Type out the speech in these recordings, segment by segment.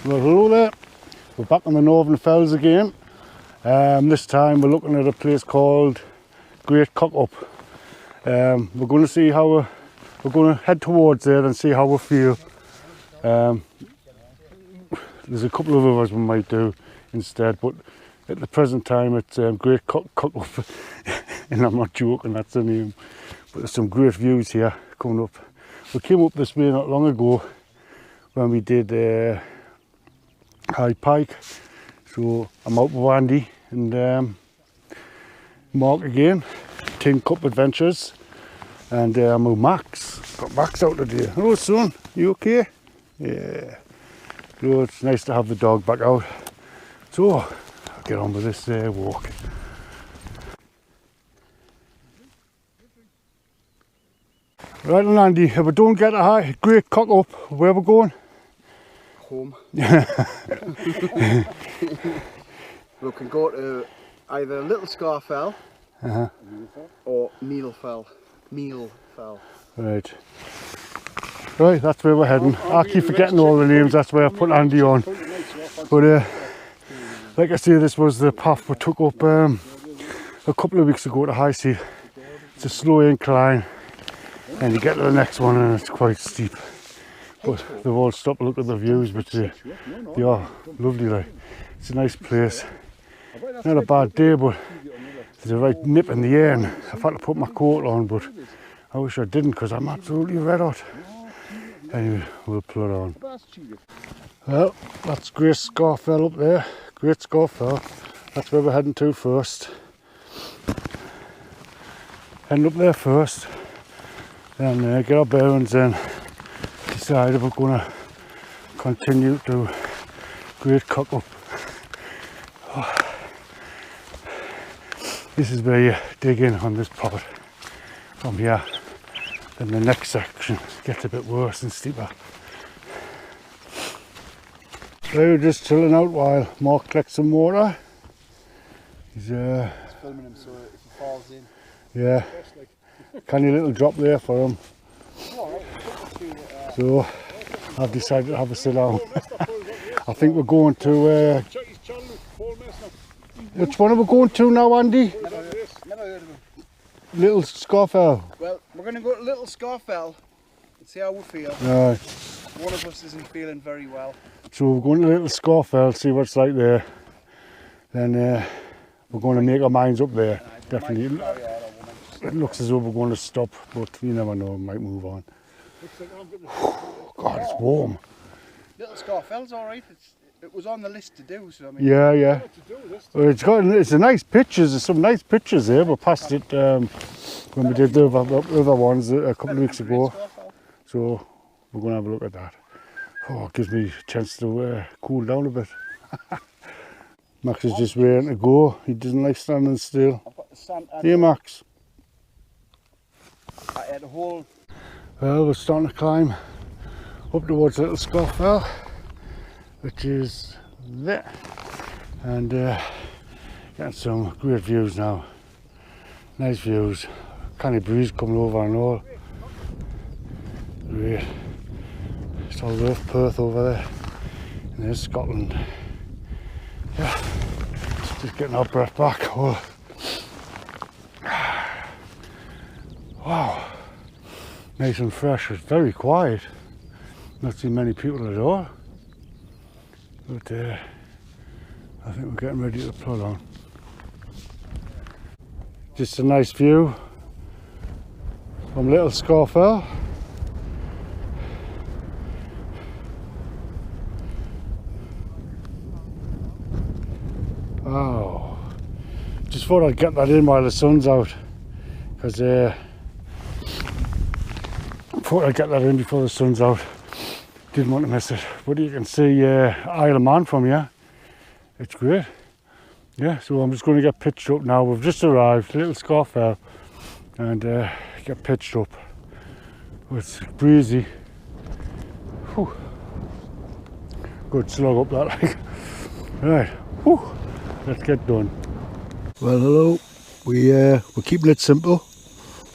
Well, hello there. We're back on the Northern Fells again. This time we're looking at a place called Great Cockup. We're going to see how we're going to head towards there and see how we feel. There's a couple of others we might do instead, but at the present time it's Great Cockup. And I'm not joking, that's the name. But there's some great views here coming up. We came up this way not long ago when we did High Pike. So I'm out with Andy and Mark again, Tin Cup Adventures, and I'm with Max. Got Max out today. Hello son, you okay? Yeah. So it's nice to have the dog back out. So I'll get on with this walk. Right then Andy, if we don't get a Great Cockup, where are we going? Home. We can go to either Little Sca Fell or Meal Fell. Right. Right, that's where we're heading. I keep forgetting all the names, that's why I put Andy on. But like I say, this was the path we took up a couple of weeks ago to High Sea. It's a slow incline and you get to the next one and it's quite steep. But they've all stopped to look at the views, but they are lovely. Like. It's a nice place. Not a bad day, but there's a right nip in the air and I've had to put my coat on, but I wish I didn't because I'm absolutely red hot. Anyway, we'll plod on. Well, that's Great Sca Fell up there. Great Sca Fell. That's where we're heading to first. Heading up there first, then get our bearings in. Decide if we're going to continue to Great Cockup. Oh. This is where you dig in on this part from here. Then the next section gets a bit worse and steeper. So we're just chilling out while Mark collects some water. He's filming him so if he falls in. Yeah. Canny little drop there for him. So I've decided to have a sit down. I think we're going to which one are we going to now, Andy? Never heard of him. Little Sca Fell. Well, we're going to go to Little Sca Fell and see how we feel. Right. One of us isn't feeling very well. So we're going to Little Sca Fell, see what it's like there. Then we're going to make our minds up there. Definitely. It looks as though we're going to stop, but you never know, we might move on. God, it's warm. Little Sca Fell's alright. It was on the list to do, so I mean. Yeah. Well, it's a nice pictures. There's some nice pictures there. We passed it when we did the other ones a couple of weeks ago. So we're going to have a look at that. Oh, it gives me a chance to cool down a bit. Max is just waiting to go. He doesn't like standing still. Here, Max. I had a whole. Well, we're starting to climb up towards Little Sca Fell, which is there, and getting some great views now. Nice views. Canny breeze coming over and all. Great. It's all rough Perth over there, and there's Scotland. Yeah, just getting our breath back. Oh. Wow, nice and fresh. It's very quiet. Not seen many people at all. But I think we're getting ready to plod on. Just a nice view from Little Sca Fell. Wow. Just thought I'd get that in while the sun's out, because thought I'd get that in before the sun's out. Didn't want to miss it. But you can see Isle of Man from here. It's great. Yeah, so I'm just going to get pitched up now. We've just arrived, Little Sca Fell, and get pitched up. It's breezy. Whew. Good slog up that like. Right, whew. Let's get done. Well, hello. We're keeping it simple.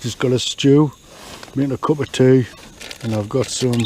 Just got a stew, making a cup of tea, and I've got some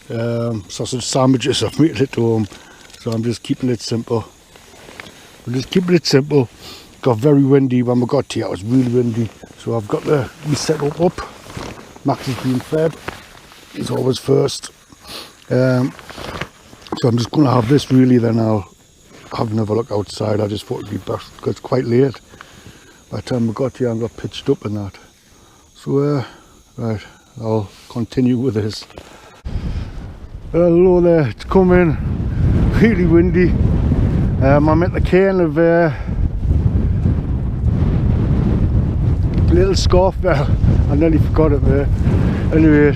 sausage sandwiches. I've made it at home, so I'm just keeping it simple. Got very windy when we got here. It was really windy, so I've got the setup up. Max is being fed. He's always first. So I'm just going to have this really, then I'll have another look outside. I just thought it'd be best because it's quite late. By the time we got here, I got pitched up and that. So right, I'll continue with this. Hello there, it's coming. Really windy. I'm at the cairn of Little Sca Fell. I nearly forgot it there. Anyway,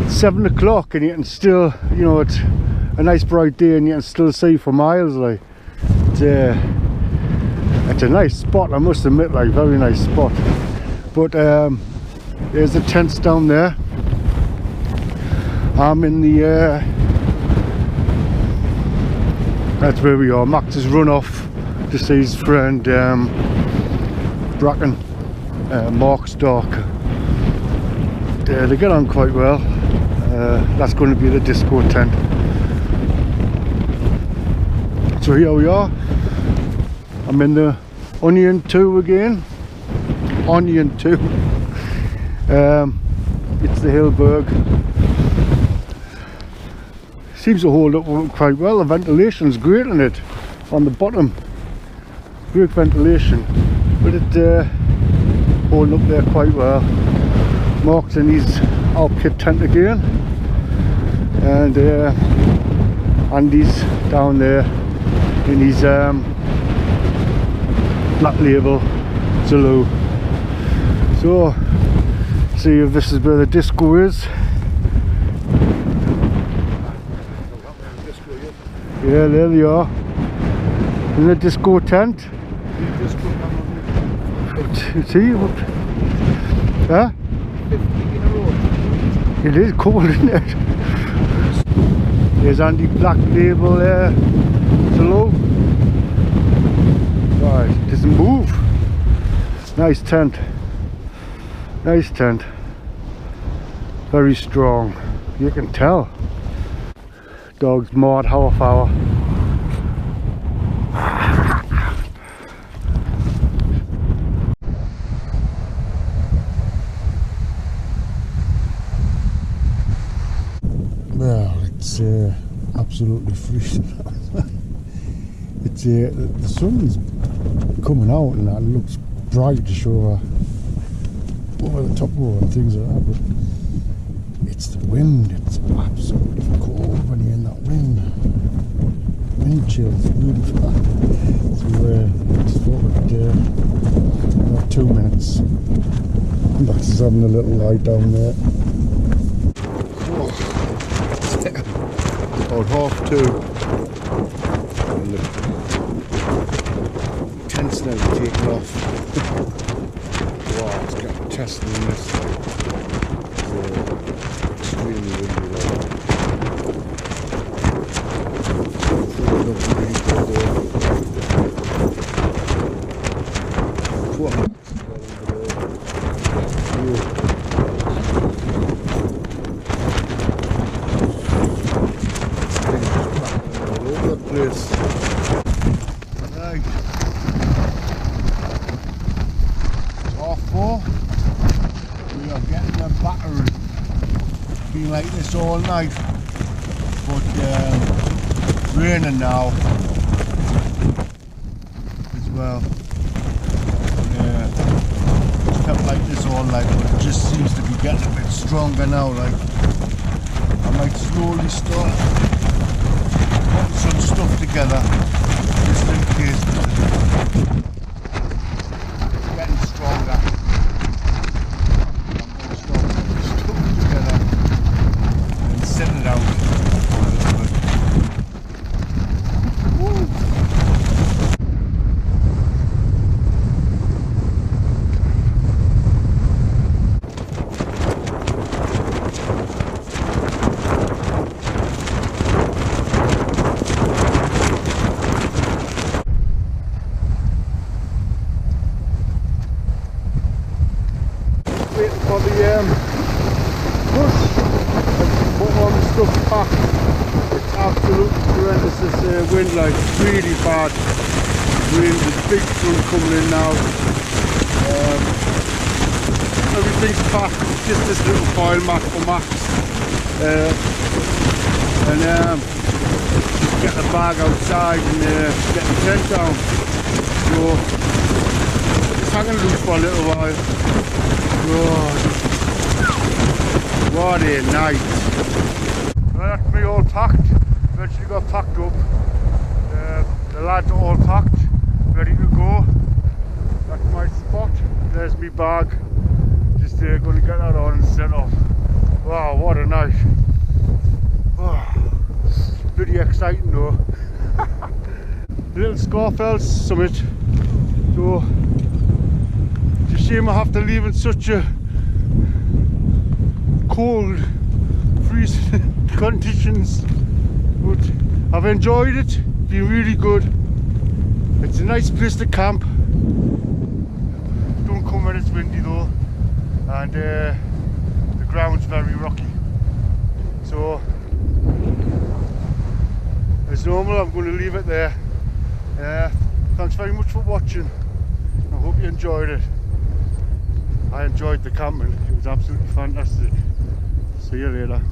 it's 7 o'clock and you can still, you know, it's a nice bright day and you can still see for miles. Like, it's a nice spot, I must admit, like, very nice spot. But there's the tents down there. I'm in the that's where we are. Max has run off to see his friend Bracken, Mark's dog. They get on quite well. That's going to be the disco tent. So here we are. I'm in the Onion 2 again. Onion 2. It's the Hilleberg. Seems to hold up quite well. The ventilation's great in it on the bottom. Great ventilation, but it holding up there quite well. Mark's in his outfit tent again, and Andy's down there in his Black Label Zulu. So, see if this is where the disco is. Yeah, there they are. In the disco tent. See what? Huh? It is cold, isn't it? There's Andy Black Label there. Hello. Right, it doesn't move. Nice tent. Nice tent. Very strong. You can tell. Dog's mad half hour. Well, it's absolutely freezing. It's the sun's coming out and that looks brightish over the top wall and things like that, but it's the wind. It's absolutely cold when you're in that wind. Wind chill is really bad. So just thought about 2 minutes. Max is having a little lie down there. About 2:30. And the tent's now taken off. Wow, it's getting testing in this. Extremely windy though. Been like this all night, but raining now as well. It's kept like this all night, but it just seems to be getting a bit stronger now. Like, I might slowly start putting some stuff together just in case. It's getting stronger. Setting it out for a little bit. Woo. packed. It's absolutely horrendous, this wind, like really bad wind. There's big sun coming in now. Everything's packed, just this little foil mat for Max. Get the bag outside and get the tent down. So just hanging loose for a little while. Oh, what a night. Well, that's me all packed. Eventually got packed up. The lads are all packed, ready to go. That's my spot. There's me bag. Just going to get that on and set off. Wow, what a night. Oh, pretty exciting though. Little Sca Fell summit. So it's a shame I have to leave in such a cold, freezing conditions. But I've enjoyed it. Been really good. It's a nice place to camp. Don't come when it's windy though. And the ground's very rocky. So as normal, I'm going to leave it there. Thanks very much for watching. I hope you enjoyed it. I enjoyed the camping. It was absolutely fantastic. See you later.